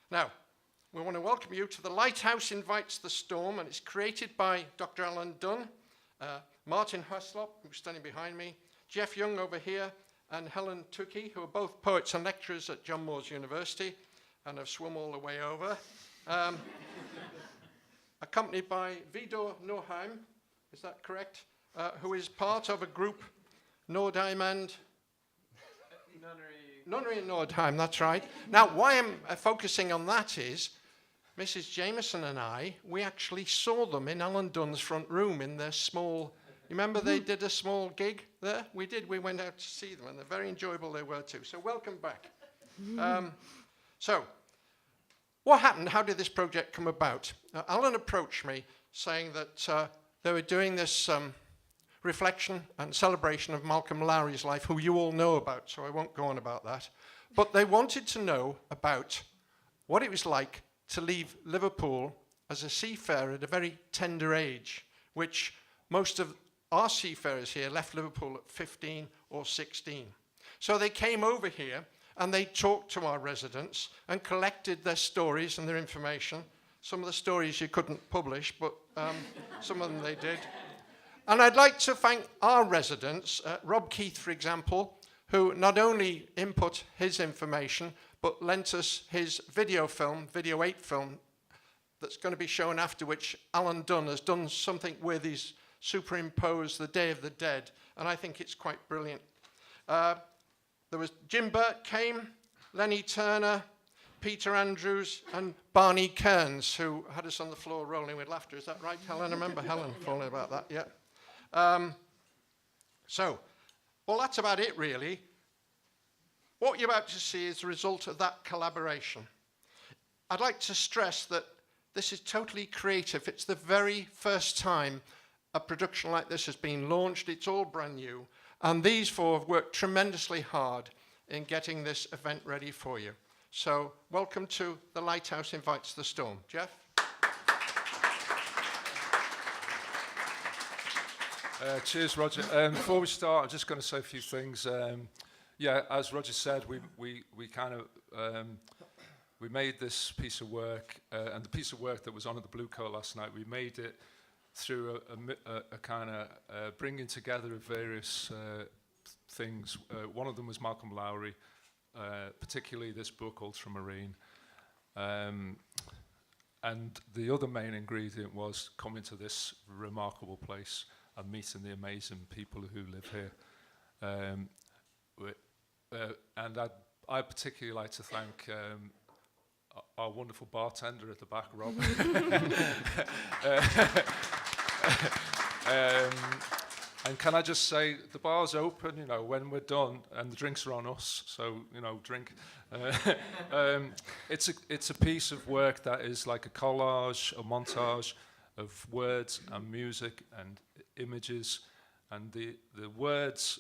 Now, we want to welcome you to the Lighthouse Invites the Storm, and it's created by Dr. Alan Dunn, Martin Huslop, who's standing behind me, Jeff Young over here, and Helen Tukey, who are both poets and lecturers at John Moores University, and have swum all the way over. Accompanied by Vidor Norheim, is that correct? Who is part of a group, Nordheim and... Nunnery and Nordheim, that's right. Now, why I'm focusing on that is, Mrs. Jameson and I, we actually saw them in Alan Dunn's front room in their small... You remember they did a small gig there? We did. We went out to see them, and they're very enjoyable they were too. So welcome back. So, what happened? How did this project come about? Alan approached me saying that they were doing this reflection and celebration of Malcolm Lowry's life, who you all know about, so I won't go on about that. But they wanted to know about what it was like to leave Liverpool as a seafarer at a very tender age, which most of our seafarers here left Liverpool at 15 or 16. So they came over here and they talked to our residents and collected their stories and their information. Some of the stories you couldn't publish, but some of them they did. And I'd like to thank our residents, Rob Keith, for example, who not only input his information, but lent us his video 8 film, that's going to be shown after, which Alan Dunn has done something with. He's superimposed the Day of the Dead, and I think it's quite brilliant. There was Jim Burt came, Lenny Turner, Peter Andrews, and Barney Kearns, who had us on the floor rolling with laughter. Is that right, Helen? I remember Helen falling about that, yeah. Well, that's about it, really. What you're about to see is the result of that collaboration. I'd like to stress that this is totally creative. It's the very first time a production like this has been launched. It's all brand new. And these four have worked tremendously hard in getting this event ready for you. So, welcome to the Lighthouse Invites the Storm. Jeff? Cheers, Roger. Before we start, I'm just going to say a few things. Yeah, as Roger said, we made this piece of work, and the piece of work that was on at the Blue Coat last night, we made it through a kind of bringing together of various things. One of them was Malcolm Lowry, particularly this book, Ultramarine. And the other main ingredient was coming to this remarkable place and meeting the amazing people who live here. And I particularly like to thank our wonderful bartender at the back, Rob. And can I just say, the bar's open, you know, when we're done, and the drinks are on us, so, you know, drink. It's a piece of work that is like a collage, a montage of words and music and images, and the words,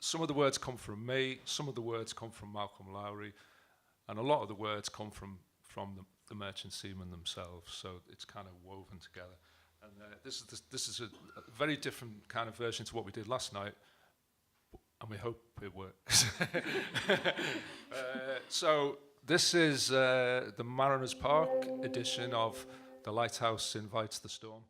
some of the words come from me, some of the words come from Malcolm Lowry, and a lot of the words come from the merchant seamen themselves, so it's kind of woven together. And this is a very different kind of version to what we did last night, and we hope it works. So this is the Mariners Park edition of The Lighthouse Invites the Storm.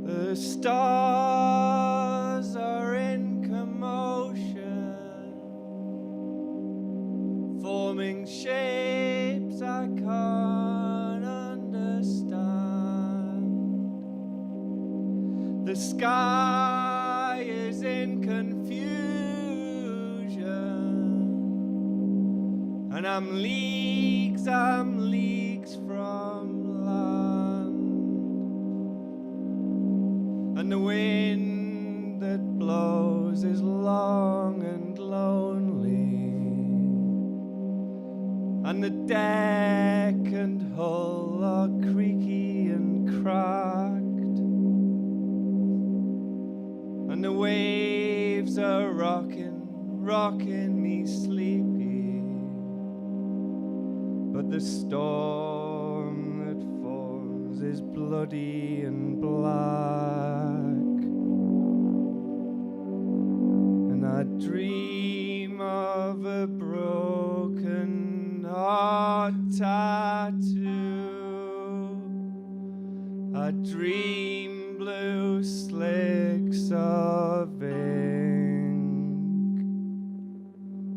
The stars are in commotion, forming shapes I can't understand. The sky is in confusion, and I'm leagues from land. And the wind that blows is long and lonely, and the deck and hull are creaky and cracked, and the waves are rocking me sleepy, but the storm that falls is bloody and black. dream of a broken heart tattoo. I dream blue slicks of ink,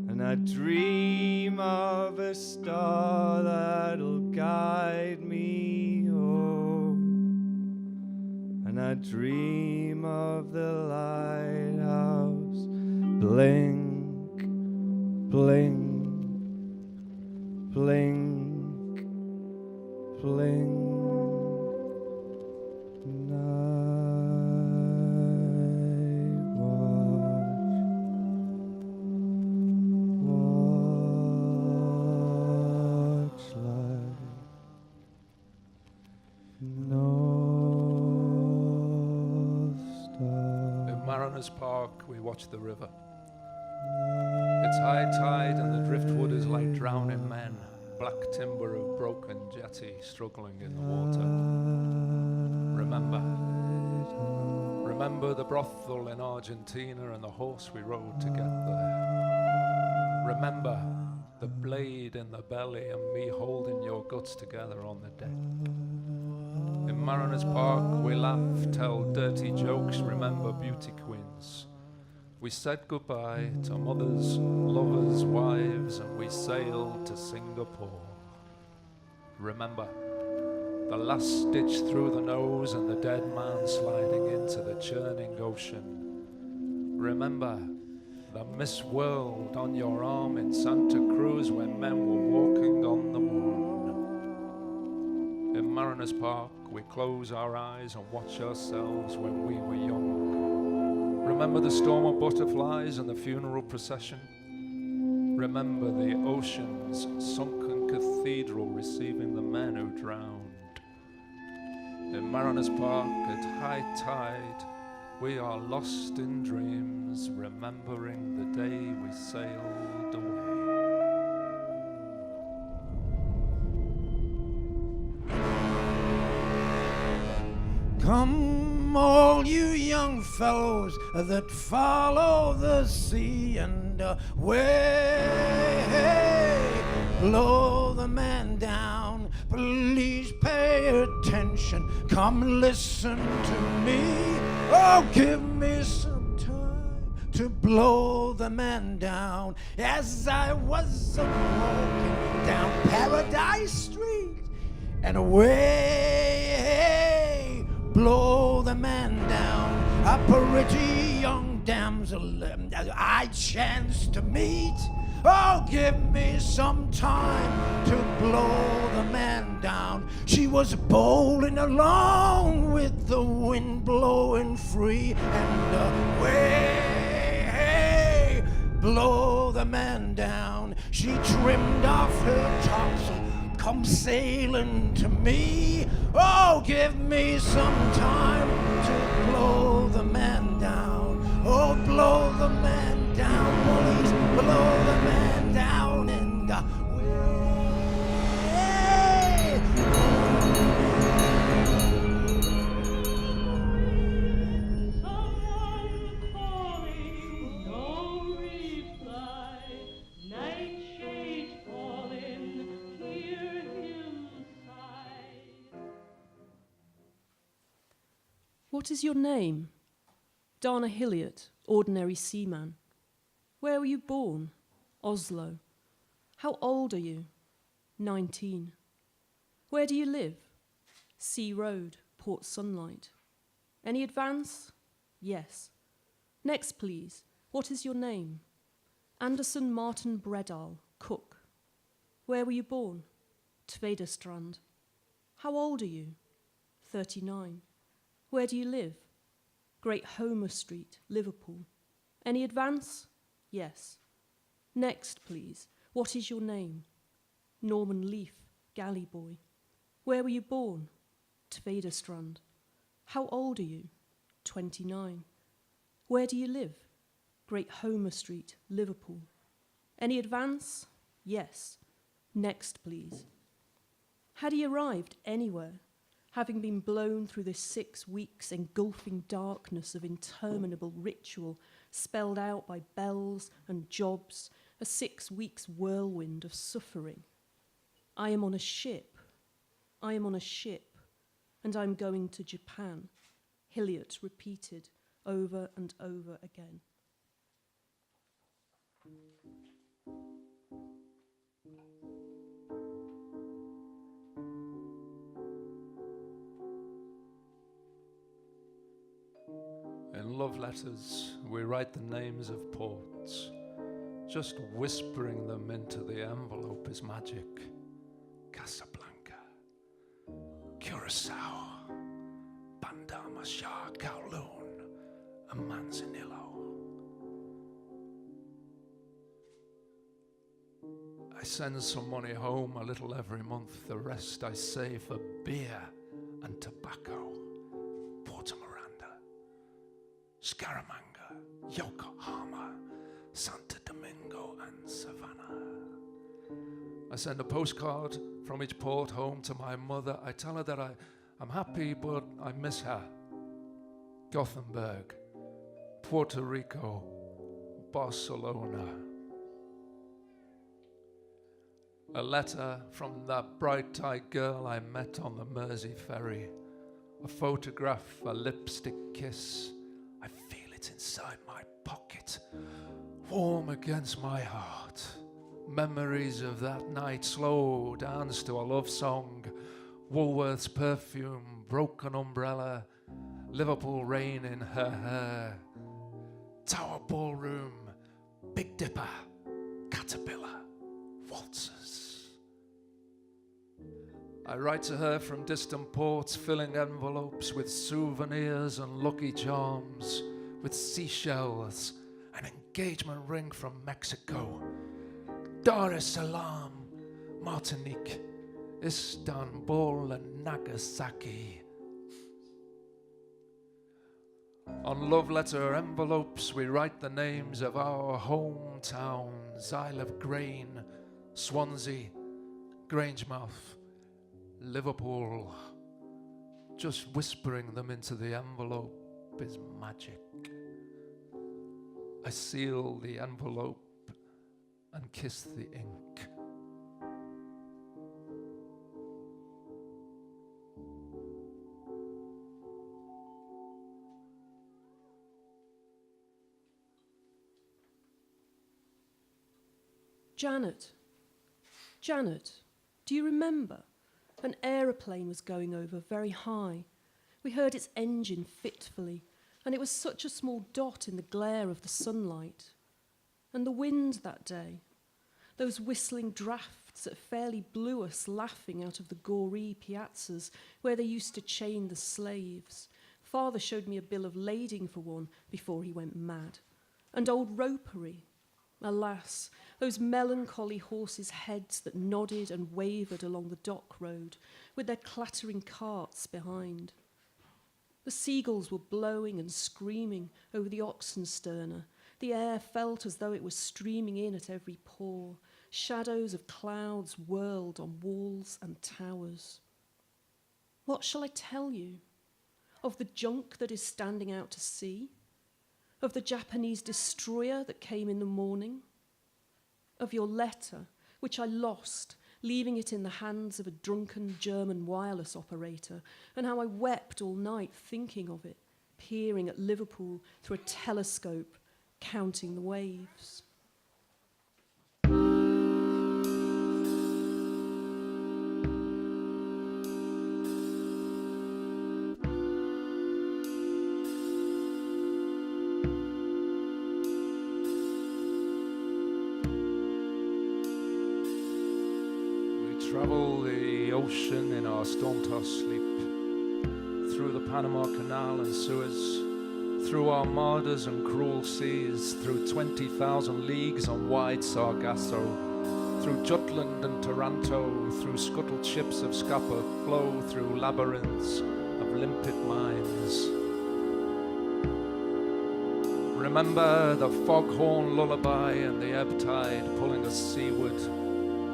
and I dream of a star that'll guide me home, and I dream of the lighthouse blink, blink, blink, blink. Park, we watch the river. It's high tide and the driftwood is like drowning men, black timber of broken jetty struggling in the water. Remember the brothel in Argentina and the horse we rode to get there. Remember the blade in the belly and me holding your guts together on the deck. In Mariners Park, we laugh, tell dirty jokes, remember beauty queens. We said goodbye to mothers, lovers, wives, and we sailed to Singapore. Remember the last stitch through the nose and the dead man sliding into the churning ocean. Remember the Miss World on your arm in Santa Cruz when men were walking on the moon. In Mariners Park, we close our eyes and watch ourselves when we were young. Remember the storm of butterflies and the funeral procession? Remember the ocean's sunken cathedral receiving the men who drowned. In Mariners Park at high tide, we are lost in dreams, remembering the day we sailed away. Come, all you young fellows that follow the sea and away, blow the man down. Please pay attention. Come listen to me. Oh, give me some time to blow the man down. As I was walking down Paradise Street and away, blow the man down. A pretty young damsel I chanced to meet. Oh, give me some time to blow the man down. She was bowling along with the wind blowing free and away, blow the man down. She trimmed off her topsail, come sailing to me. Oh, give me some time to blow the man down. Oh, blow the man down, please, blow the man down and away. Someone calling, no reply. Nightshade falling, hear him sigh. What is your name? Dana Hilliard, ordinary seaman. Where were you born? Oslo. How old are you? 19. Where do you live? Sea Road, Port Sunlight. Any advance? Yes. Next, please. What is your name? Anderson Martin Bredal, cook. Where were you born? Tvedestrand. How old are you? 39. Where do you live? Great Homer Street, Liverpool. Any advance? Yes. Next, please. What is your name? Norman Leaf, galley boy. Where were you born? Tvedestrand. How old are you? 29. Where do you live? Great Homer Street, Liverpool. Any advance? Yes. Next, please. Had he arrived anywhere? having been blown through this 6 weeks' engulfing darkness of interminable ritual, spelled out by bells and jobs, a 6 weeks' whirlwind of suffering. I am on a ship. I am on a ship, and I'm going to Japan, Hilliard repeated over and over again. In love letters, we write the names of ports. Just whispering them into the envelope is magic. Casablanca, Curacao, Bandama Shah, Kowloon, and Manzanillo. I send some money home, a little every month. The rest I save for beer and tobacco. Porto Miranda, Scaramanga, Yokohama, Santo Domingo, and Savannah. I send a postcard from each port home to my mother. I tell her that I'm happy, but I miss her. Gothenburg, Puerto Rico, Barcelona. A letter from that bright-eyed girl I met on the Mersey ferry. A photograph, a lipstick kiss. I feel it inside my pocket, warm against my heart. Memories of that night, slow dance to a love song. Woolworth's perfume, broken umbrella, Liverpool rain in her hair. Tower Ballroom, Big Dipper, Caterpillar, waltzers. I write to her from distant ports, filling envelopes with souvenirs and lucky charms, with seashells, an engagement ring from Mexico, Dar es Salaam, Martinique, Istanbul, and Nagasaki. On love letter envelopes, we write the names of our hometowns: Isle of Grain, Swansea, Grangemouth, Liverpool. Just whispering them into the envelope is magic. I seal the envelope and kiss the ink. Janet, do you remember? An aeroplane was going over very high. We heard its engine fitfully, and it was such a small dot in the glare of the sunlight. And the wind that day, those whistling drafts that fairly blew us laughing out of the gory piazzas where they used to chain the slaves. Father showed me a bill of lading for one before he went mad. And old ropery. Alas, those melancholy horses' heads that nodded and wavered along the dock road, with their clattering carts behind. The seagulls were blowing and screaming over the Oxensterner. The air felt as though it was streaming in at every pore. Shadows of clouds whirled on walls and towers. What shall I tell you? Of the junk that is standing out to sea? Of the Japanese destroyer that came in the morning? Of your letter, which I lost, leaving it in the hands of a drunken German wireless operator, and how I wept all night thinking of it, peering at Liverpool through a telescope, counting the waves. Travel the ocean in our storm-tossed sleep, through the Panama Canal and Suez, through armadas and cruel seas, through 20,000 leagues on wide Sargasso, through Jutland and Taranto, through scuttled ships of Scapa Flow, through labyrinths of limpid mines. Remember the foghorn lullaby and the ebb tide pulling us seaward.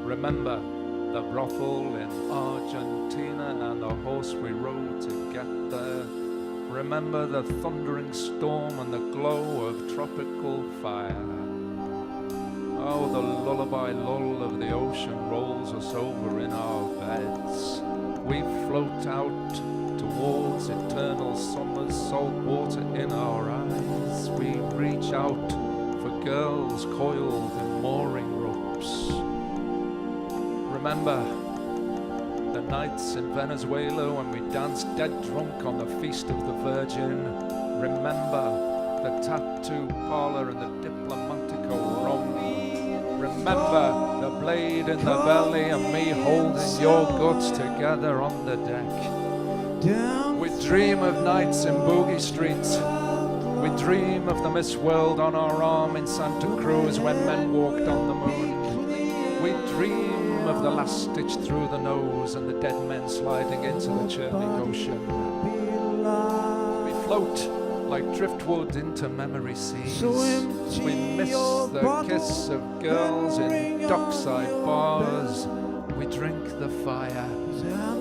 Remember the brothel in Argentina and the horse we rode to get there. Remember the thundering storm and the glow of tropical fire. Oh, the lullaby lull of the ocean rolls us over in our beds. We float out towards eternal summer's salt water in our eyes. We reach out for girls coiled in mooring ropes. Remember the nights in Venezuela when we danced dead drunk on the Feast of the Virgin. Remember the tattoo parlor and the Diplomatico rum. Remember the blade in the belly and me holding your guts together on the deck. We dream of nights in Boogie Street. We dream of the Miss World on our arm in Santa Cruz when men walked on the moon. We dream of the last stitch through the nose and the dead men sliding into the churning ocean. We float like driftwood into memory seas. We miss the kiss of girls in dockside bars. We drink the fire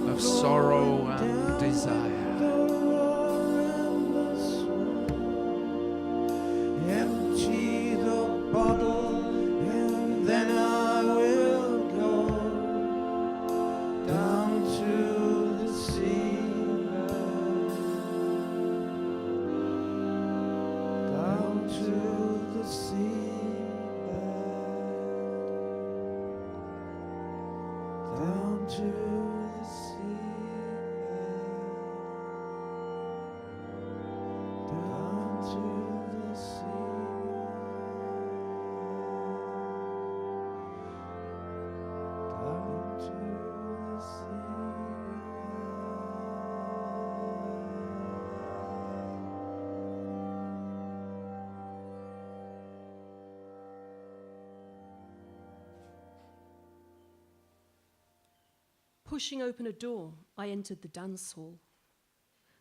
of sorrow and desire. Empty the bottle and then I will go down to the sea, down to the sea, down to the sea, down to the sea. Down to the sea. Pushing open a door, I entered the dance hall.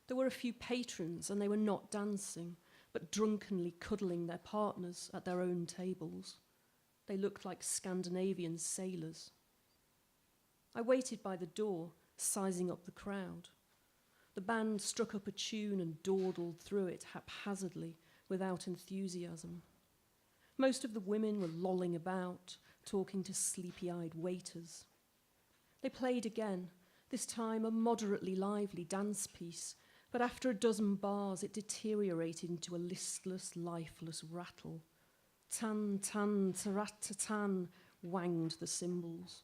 There were a few patrons, and they were not dancing, but drunkenly cuddling their partners at their own tables. They looked like Scandinavian sailors. I waited by the door, sizing up the crowd. The band struck up a tune and dawdled through it haphazardly, without enthusiasm. Most of the women were lolling about, talking to sleepy-eyed waiters. They played again, this time a moderately lively dance piece, but after a dozen bars it deteriorated into a listless, lifeless rattle. Tan, tan, tarat-tan, wanged the cymbals.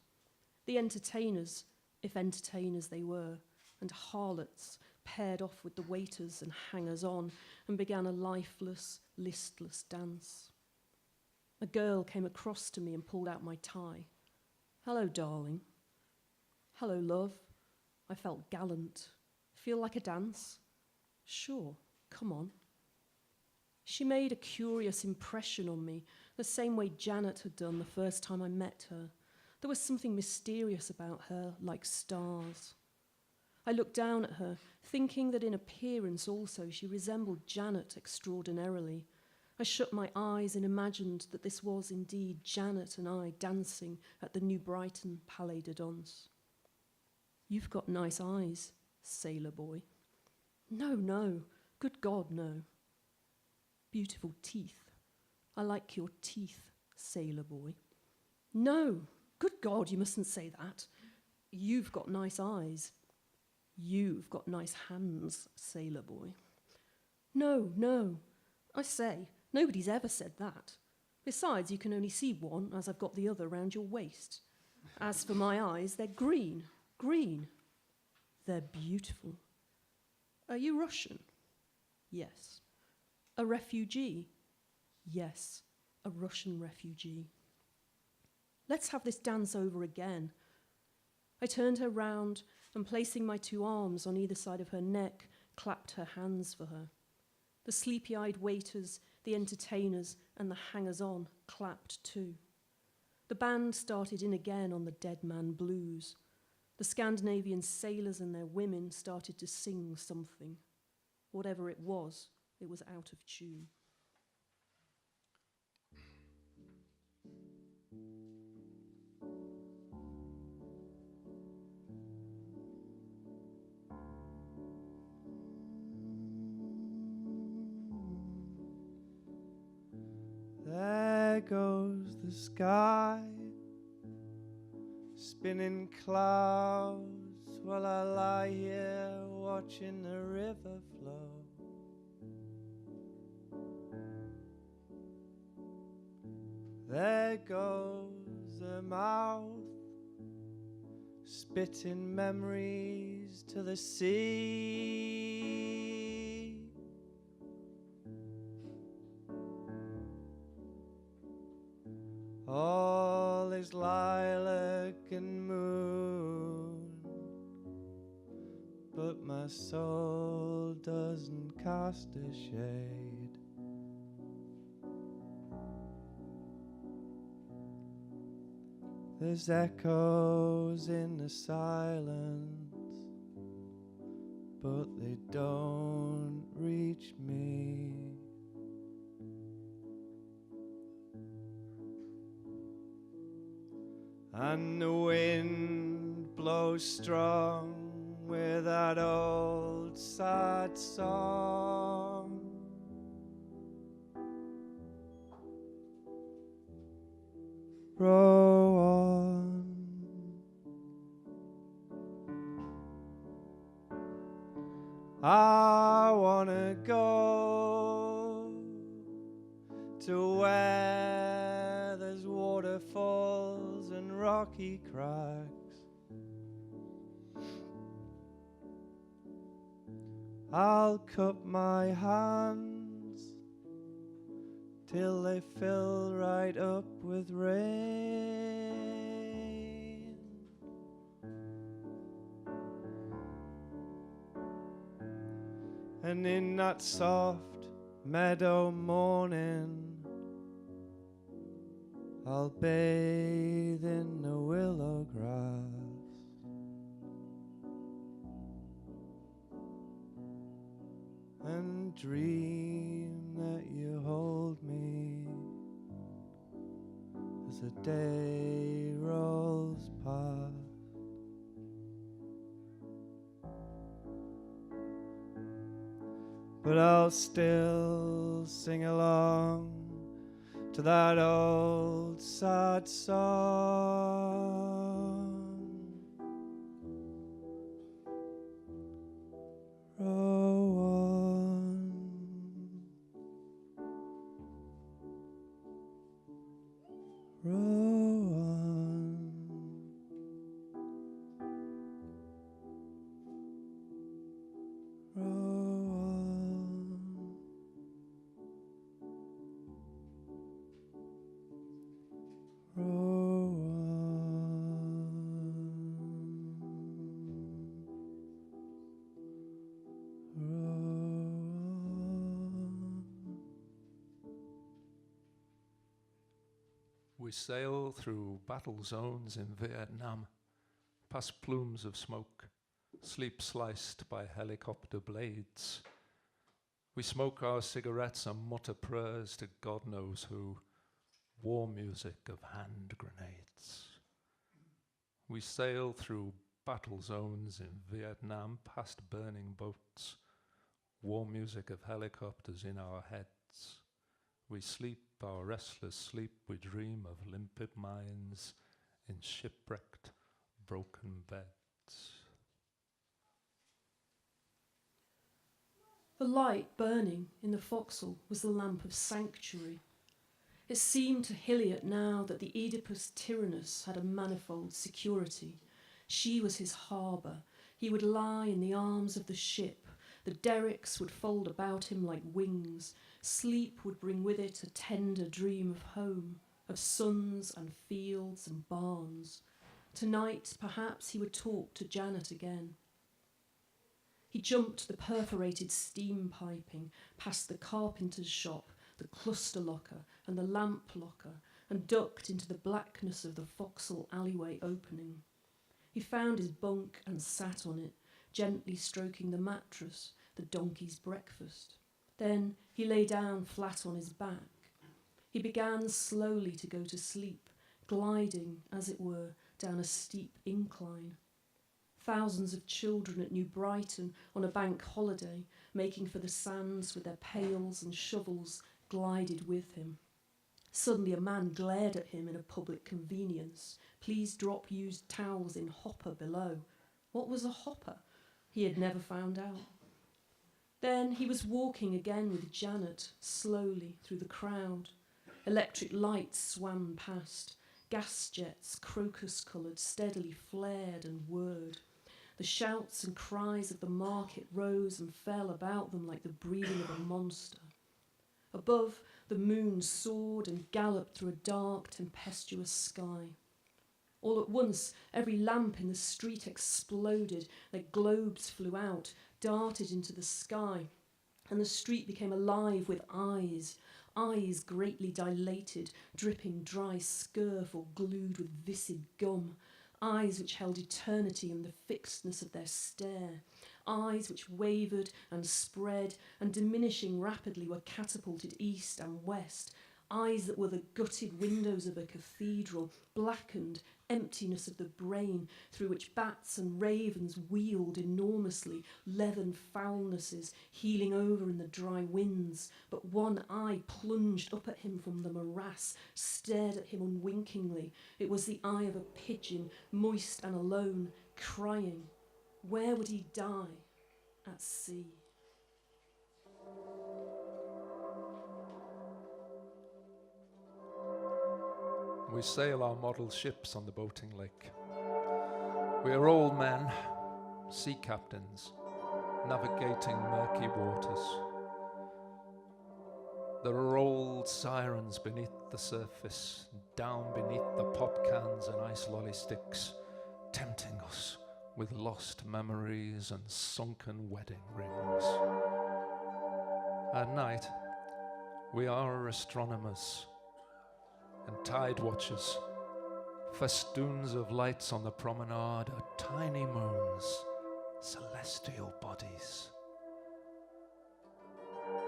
The entertainers, if entertainers they were, and harlots paired off with the waiters and hangers-on and began a lifeless, listless dance. A girl came across to me and pulled out my tie. "Hello, darling." "Hello, love." I felt gallant. "Feel like a dance?" "Sure, come on." She made a curious impression on me, the same way Janet had done the first time I met her. There was something mysterious about her, like stars. I looked down at her, thinking that in appearance also she resembled Janet extraordinarily. I shut my eyes and imagined that this was indeed Janet and I dancing at the New Brighton Palais de Danse. "You've got nice eyes, sailor boy." "No, no, good God, no." "Beautiful teeth. I like your teeth, sailor boy." "No, good God, you mustn't say that. You've got nice eyes." "You've got nice hands, sailor boy." "No, no. I say, nobody's ever said that. Besides, you can only see one, as I've got the other round your waist. As for my eyes, they're green. Green. They're beautiful." "Are you Russian?" "Yes." "A refugee?" "Yes, a Russian refugee." "Let's have this dance over again." I turned her round and, placing my two arms on either side of her neck, clapped her hands for her. The sleepy-eyed waiters, the entertainers, and the hangers-on clapped too. The band started in again on the Dead Man Blues. The Scandinavian sailors and their women started to sing something. Whatever it was out of tune. goes the sky, spinning clouds while I lie here watching the river flow. There goes a mouth, spitting memories to the sea. All is lilac and moon, but my soul doesn't cast a shade. There's echoes in the silence, but they don't reach me. And the wind blows strong with that old sad song. Row on. I wanna go to where there's waterfalls and rocky cracks. I'll cup my hands till they fill right up with rain. And in that soft meadow morning, I'll bathe in the willow grass. And dream that you hold me as the day rolls past. But I'll still sing along to that old sad song. Row on. Row on. Row on. Row on. We sail through battle zones in Vietnam, past plumes of smoke, sleep sliced by helicopter blades. We smoke our cigarettes and mutter prayers to God knows who, war music of hand grenades. We sail through battle zones in Vietnam, past burning boats, war music of helicopters in our heads. We sleep our restless sleep, we dream of limpid minds in shipwrecked, broken beds. The light burning in the forecastle was the lamp of sanctuary. It seemed to Hilliard now that the Oedipus Tyrannus had a manifold security. She was his harbour. He would lie in the arms of the ship. The derricks would fold about him like wings. Sleep would bring with it a tender dream of home, of sons and fields and barns. Tonight, perhaps, he would talk to Janet again. He jumped the perforated steam piping, past the carpenter's shop, the cluster locker and the lamp locker, and ducked into the blackness of the forecastle alleyway opening. He found his bunk and sat on it, gently stroking the mattress, the donkey's breakfast. Then he lay down flat on his back. He began slowly to go to sleep, gliding, as it were, down a steep incline. Thousands of children at New Brighton on a bank holiday, making for the sands with their pails and shovels, glided with him. Suddenly a man glared at him in a public convenience. Please drop used towels in hopper below. What was a hopper? He had never found out. Then he was walking again with Janet, slowly through the crowd. Electric lights swam past. Gas jets, crocus-coloured, steadily flared and whirred. The shouts and cries of the market rose and fell about them like the breathing of a monster. Above, the moon soared and galloped through a dark, tempestuous sky. All at once, every lamp in the street exploded, their globes flew out, darted into the sky, and the street became alive with eyes, eyes greatly dilated, dripping dry scurf or glued with viscid gum, eyes which held eternity in the fixedness of their stare, eyes which wavered and spread and diminishing rapidly were catapulted east and west, eyes that were the gutted windows of a cathedral, blackened emptiness of the brain through which bats and ravens wheeled enormously, leathern foulnesses heeling over in the dry winds. But one eye plunged up at him from the morass, stared at him unwinkingly. It was the eye of a pigeon, moist and alone, crying. Where would he die? At sea. We sail our model ships on the boating lake. We are old men, sea captains, navigating murky waters. There are old sirens beneath the surface, down beneath the pot cans and ice lolly sticks, tempting us with lost memories and sunken wedding rings. At night, we are astronomers and tide watchers. Festoons of lights on the promenade are tiny moons, celestial bodies.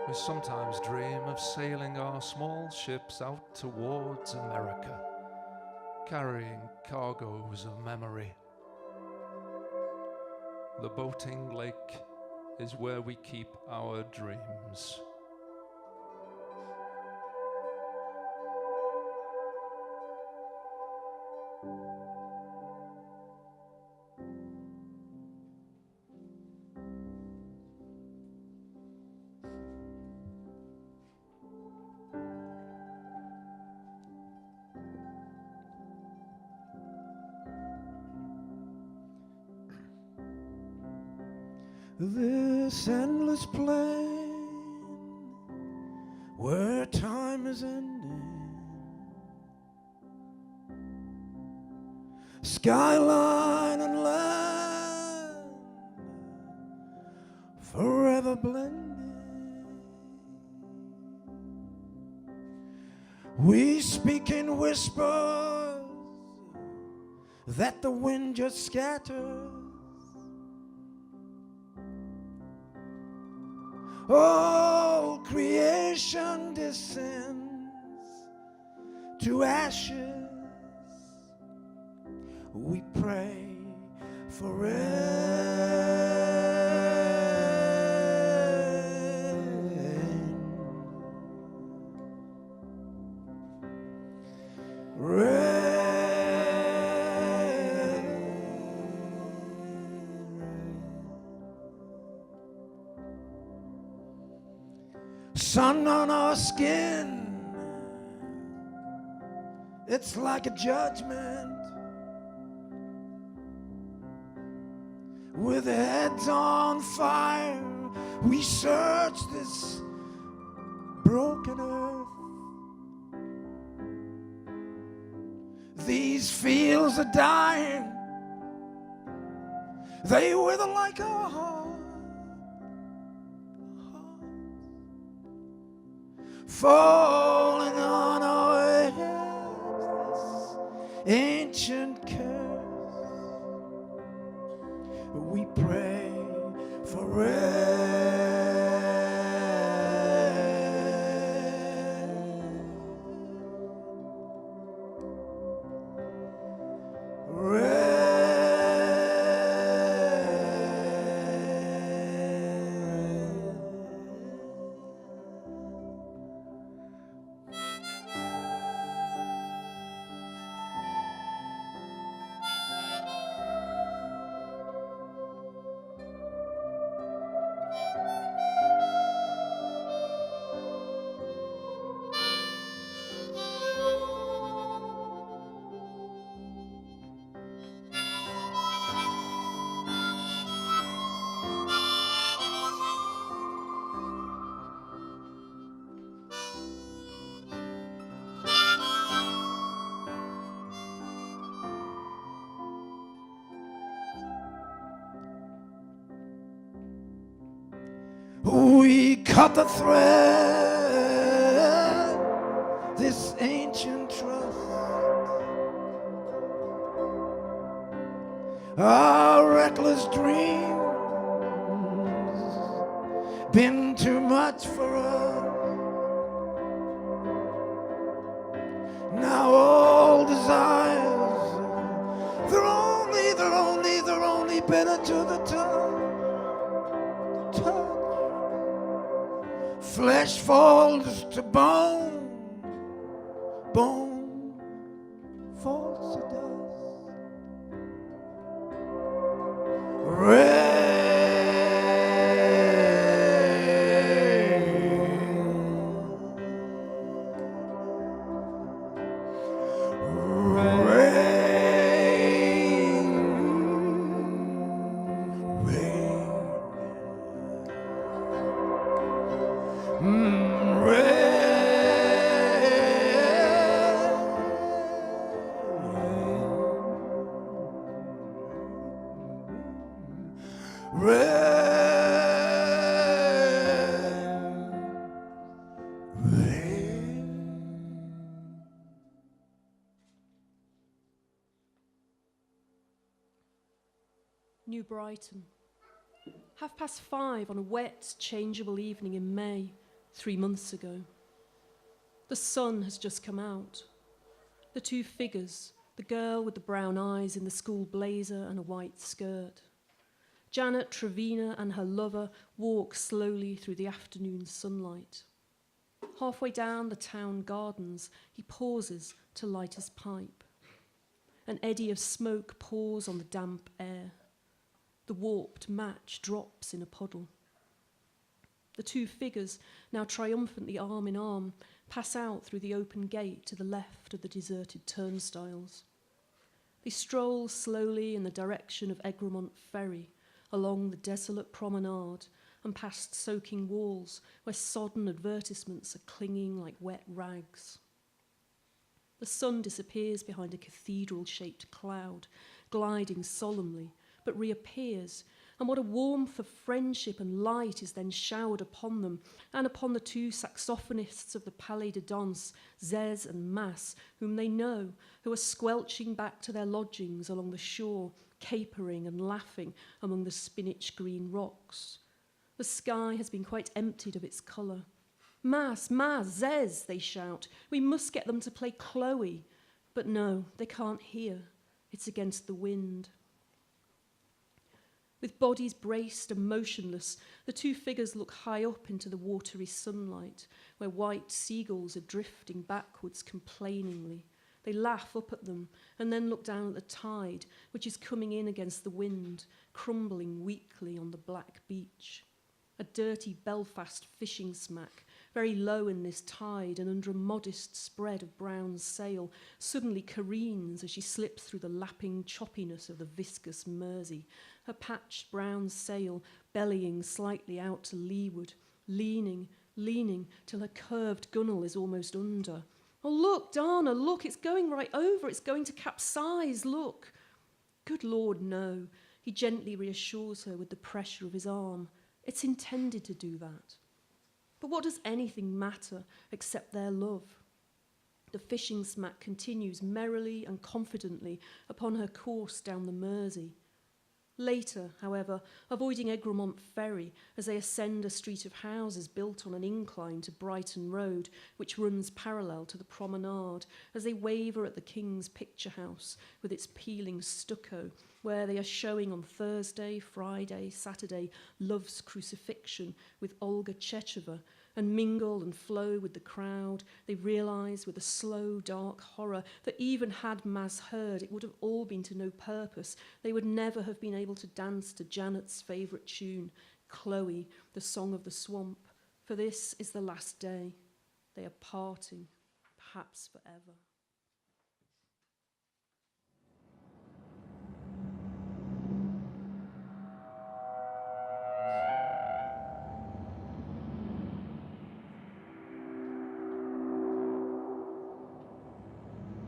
We sometimes dream of sailing our small ships out towards America, carrying cargoes of memory. The boating lake is where we keep our dreams. This endless plain where time is ending, skyline and land forever blending. We speak in whispers that the wind just scatters. All creation descends to ashes. We pray for rain. Sun on our skin, it's like a judgment. With heads on fire, we search this broken earth. These fields are dying, they wither like our hearts. Falling on our heads, this ancient curse. We pray for rain. cut the thread, this ancient trust. Our reckless dreams been too much for us. Now all desires, they're only bitter to the touch. Flesh falls to bone, bone falls to dust. New Brighton. 5:30 on a wet, changeable evening in May, 3 months ago. The sun has just come out. The two figures, the girl with the brown eyes in the school blazer and a white skirt. Janet Trevina and her lover walk slowly through the afternoon sunlight. Halfway down the town gardens, he pauses to light his pipe. An eddy of smoke pours on the damp air. The warped match drops in a puddle. The two figures, now triumphantly arm in arm, pass out through the open gate to the left of the deserted turnstiles. They stroll slowly in the direction of Egremont Ferry, along the desolate promenade and past soaking walls where sodden advertisements are clinging like wet rags. The sun disappears behind a cathedral-shaped cloud, gliding solemnly, but reappears, and what a warmth of friendship and light is then showered upon them, and upon the two saxophonists of the Palais de Danse, Zez and Mas, whom they know, who are squelching back to their lodgings along the shore, capering and laughing among the spinach-green rocks. The sky has been quite emptied of its colour. Mas, Zez, they shout, we must get them to play Chloe. But no, they can't hear. It's against the wind. With bodies braced and motionless, the two figures look high up into the watery sunlight, where white seagulls are drifting backwards complainingly. They laugh up at them, and then look down at the tide, which is coming in against the wind, crumbling weakly on the black beach. A dirty Belfast fishing smack, very low in this tide and under a modest spread of brown sail, suddenly careens as she slips through the lapping choppiness of the viscous Mersey, her patched brown sail bellying slightly out to leeward, leaning till her curved gunwale is almost under. Oh, look, Dana, look, it's going right over, it's going to capsize, look. Good Lord, no, he gently reassures her with the pressure of his arm. It's intended to do that. But what does anything matter except their love? The fishing smack continues merrily and confidently upon her course down the Mersey. Later, however, avoiding Egremont Ferry as they ascend a street of houses built on an incline to Brighton Road, which runs parallel to the promenade, as they waver at the King's Picture House with its peeling stucco, where they are showing on Thursday, Friday, Saturday, Love's Crucifixion with Olga Chechova, and mingle and flow with the crowd, they realise with a slow, dark horror that even had Mas heard, it would have all been to no purpose. They would never have been able to dance to Janet's favourite tune, Chloe, the Song of the Swamp, for this is the last day. They are parting, perhaps forever.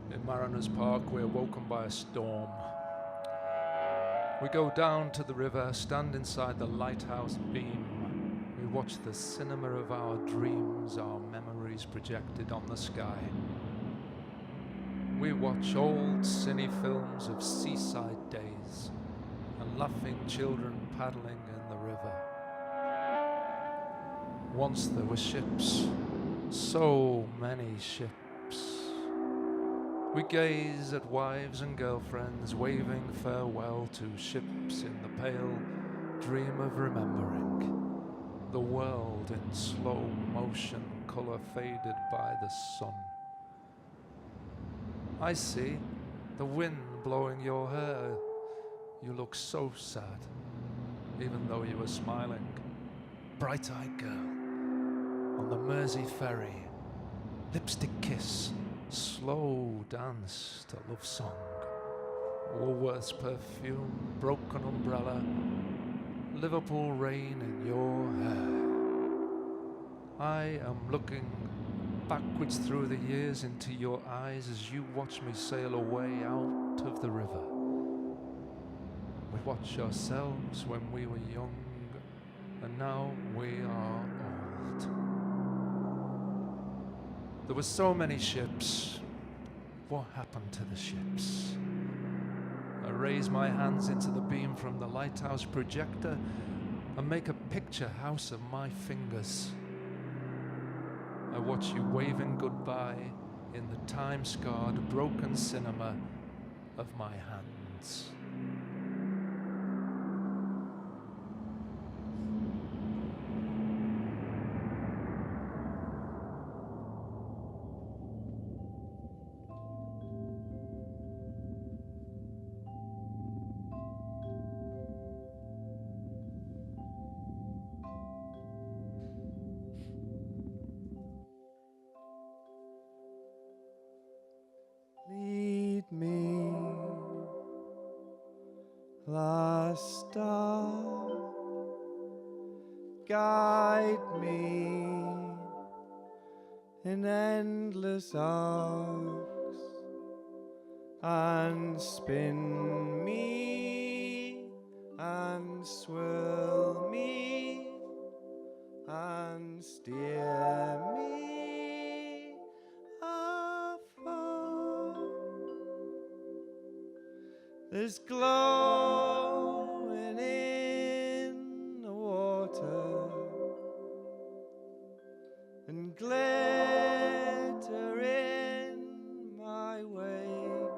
In Mariners Park, we're woken by a storm. We go down to the river, stand inside the lighthouse beam. We We watch the cinema of our dreams, our memories projected on the sky. We watch old cine films of seaside days and laughing children paddling in the river. Once there were ships, so many ships. We gaze at wives and girlfriends waving farewell to ships in the pale dream of remembering. The world in slow motion, colour faded by the sun. I see the wind blowing your hair. You look so sad, even though you were smiling. Bright-eyed girl on the Mersey ferry, lipstick kiss, slow dance to love song. Woolworth's perfume, broken umbrella, Liverpool rain in your hair. I am looking backwards through the years into your eyes as you watch me sail away out of the river. We watch ourselves when we were young, and now we are old. There were so many ships. What happened to the ships? I raise my hands into the beam from the lighthouse projector and make a picture house of my fingers. I watch you waving goodbye in the time-scarred, broken cinema of my hands. Lead me, last star, guide me in endless arcs, and spin me, and swirl me, and steer me afar. There's glowing in the water and glitter in my wake,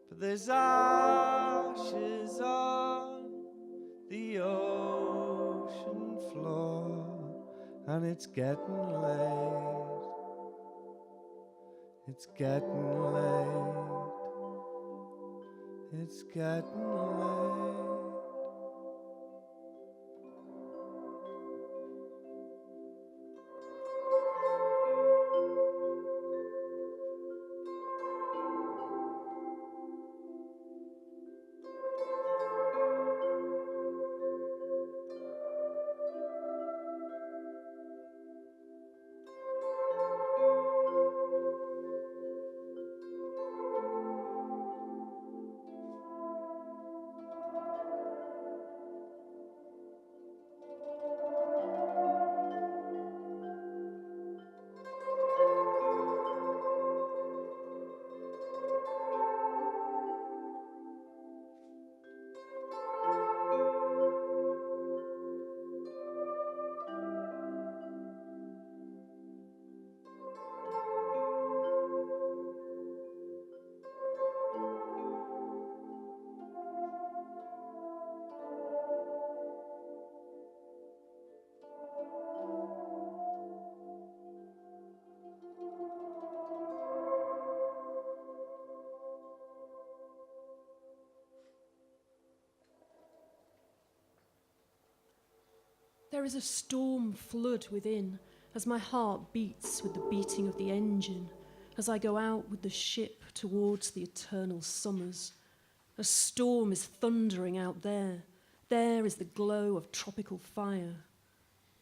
but there's ashes on the ocean floor, and it's getting late. It's getting late. It's getting late. There is a storm flood within, as my heart beats with the beating of the engine, as I go out with the ship towards the eternal summers. A storm is thundering out there. There is the glow of tropical fire.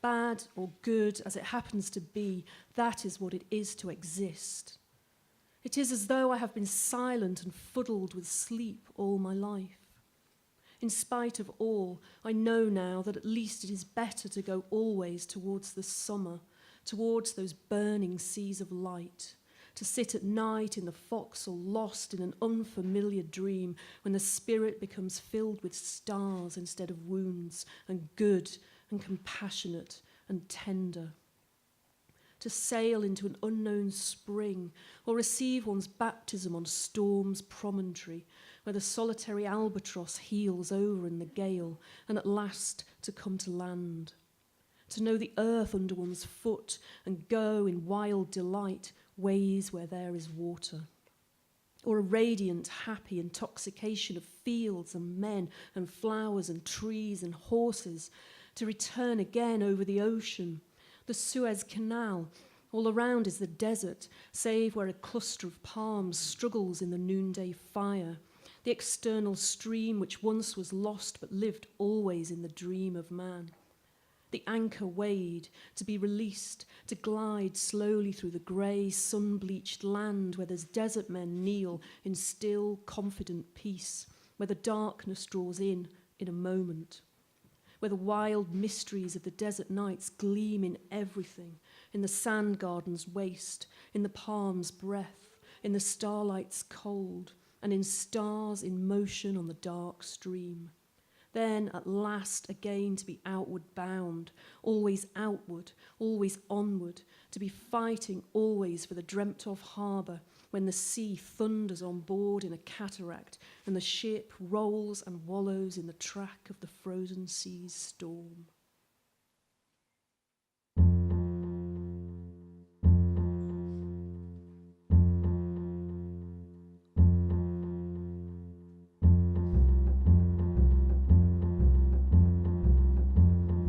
Bad or good as it happens to be, that is what it is to exist. It is as though I have been silent and fuddled with sleep all my life. In spite of all, I know now that at least it is better to go always towards the summer, towards those burning seas of light, to sit at night in the forecastle lost in an unfamiliar dream when the spirit becomes filled with stars instead of wounds, and good and compassionate and tender. To sail into an unknown spring or receive one's baptism on Storm's promontory where the solitary albatross heels over in the gale and at last to come to land. To know the earth under one's foot and go in wild delight ways where there is water. Or a radiant, happy intoxication of fields and men and flowers and trees and horses to return again over the ocean. The Suez Canal, all around is the desert, save where a cluster of palms struggles in the noonday fire. The external stream which once was lost but lived always in the dream of man. The anchor weighed, to be released, to glide slowly through the grey, sun-bleached land where there's desert men kneel in still, confident peace, where the darkness draws in a moment, where the wild mysteries of the desert nights gleam in everything, in the sand garden's waste, in the palm's breath, in the starlight's cold, and in stars in motion on the dark stream. Then at last again to be outward bound, always outward, always onward, to be fighting always for the dreamt of harbour when the sea thunders on board in a cataract and the ship rolls and wallows in the track of the frozen sea's storm.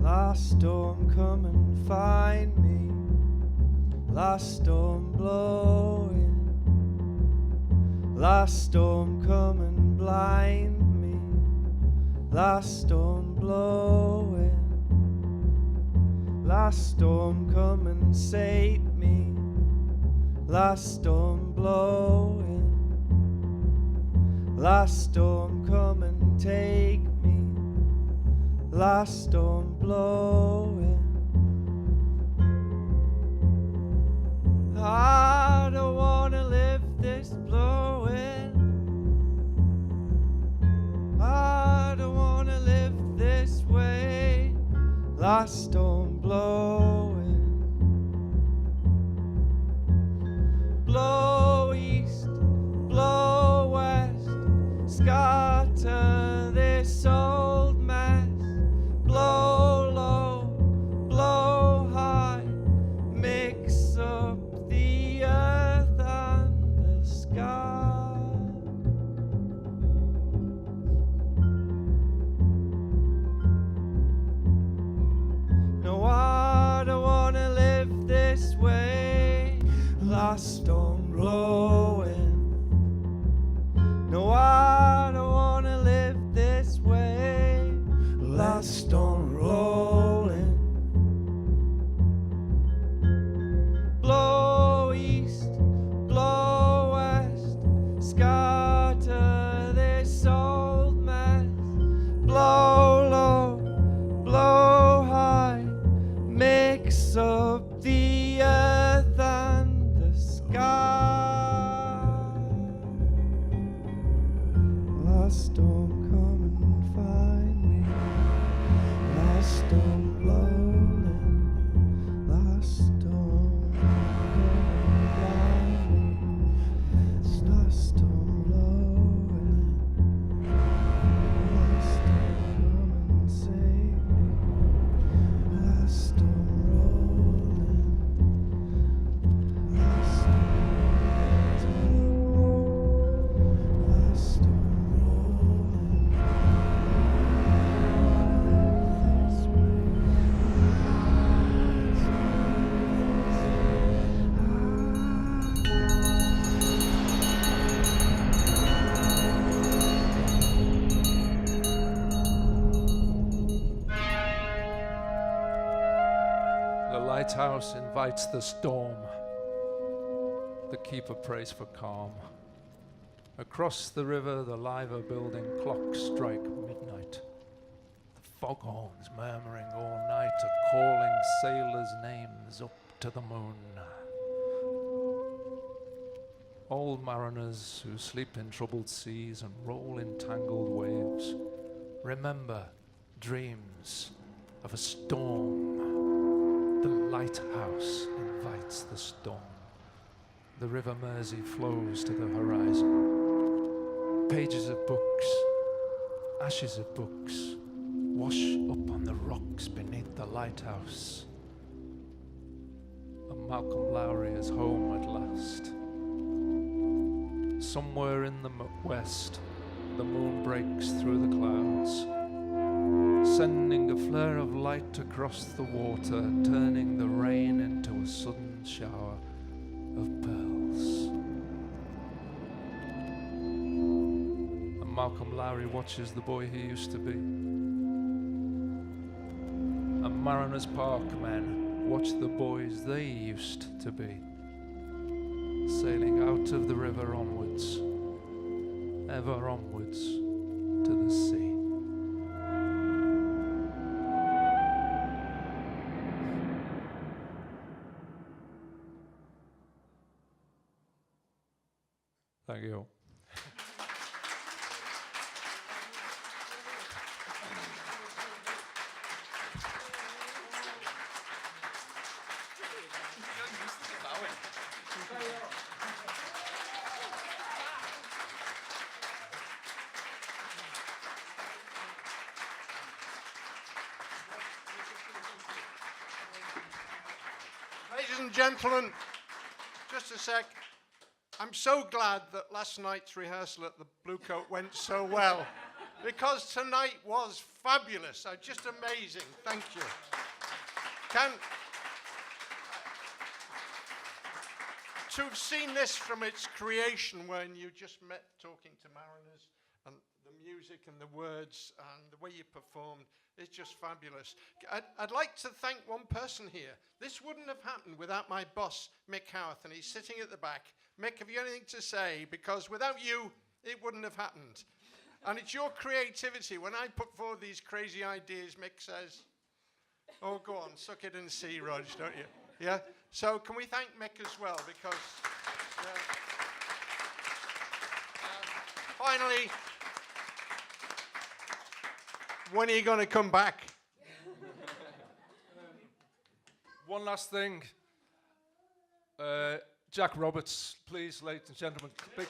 Last storm, come and find me. Last storm blowing. Last storm, come and blind me. Last storm blowing. Last storm, come and save me. Last storm blowing. Last storm, come and take me. Last storm blowing. I don't wanna live this blowing. I don't wanna live this way. Last storm blowing. Blow east, blow west, scatter this old mess. Blow low, blow high, mix up the earth and the sky. No, I don't wanna live this way. Last storm blowing. No, I don't wanna live this way. Last storm rolling. Blow east, blow west, scatter this old mess. Blow low, blow high, mix up the earth and the sky. Last storm, come and find me. Last storm blowing. Last storm, come and blind me. Last storm blowing. Last storm, come and save me. Last storm rolling. Last storm, take me. Last storm rolling. This way. The lighthouse invites the storm. The keeper prays for calm. Across the river, the liver building clocks strike midnight. foghorns murmuring all night are calling sailors' names up to the moon. Old mariners who sleep in troubled seas and roll in tangled waves, remember dreams of a storm. The lighthouse invites the storm. The River Mersey flows to the horizon. Pages of books, ashes of books, wash up on the rocks beneath the lighthouse. And Malcolm Lowry is home at last. Somewhere in the west, the moon breaks through the clouds, sending a flare of light across the water, turning the rain into a sudden shower of pearls. And Malcolm Lowry watches the boy he used to be. And Mariners Park men watch the boys they used to be, sailing out of the river onwards, ever onwards to the sea. Thank you. Ladies and gentlemen, just a sec. I'm so glad that last night's rehearsal at the Blue Coat went so well, because tonight was fabulous. Just amazing. Thank you. To have seen this from its creation, when you just met talking to Mariners, and the music and the words and the way you performed, it's just fabulous. I'd like to thank one person here. This wouldn't have happened without my boss, Mick Howarth, and he's sitting at the back. Mick, have you anything to say? Because without you, it wouldn't have happened. And it's your creativity. When I put forward these crazy ideas, Mick says, oh, go on, suck it and see, Rog, don't you? Yeah? So can we thank Mick as well? Because finally, when are you going to come back? One last thing. Jack Roberts, please, ladies and gentlemen. Big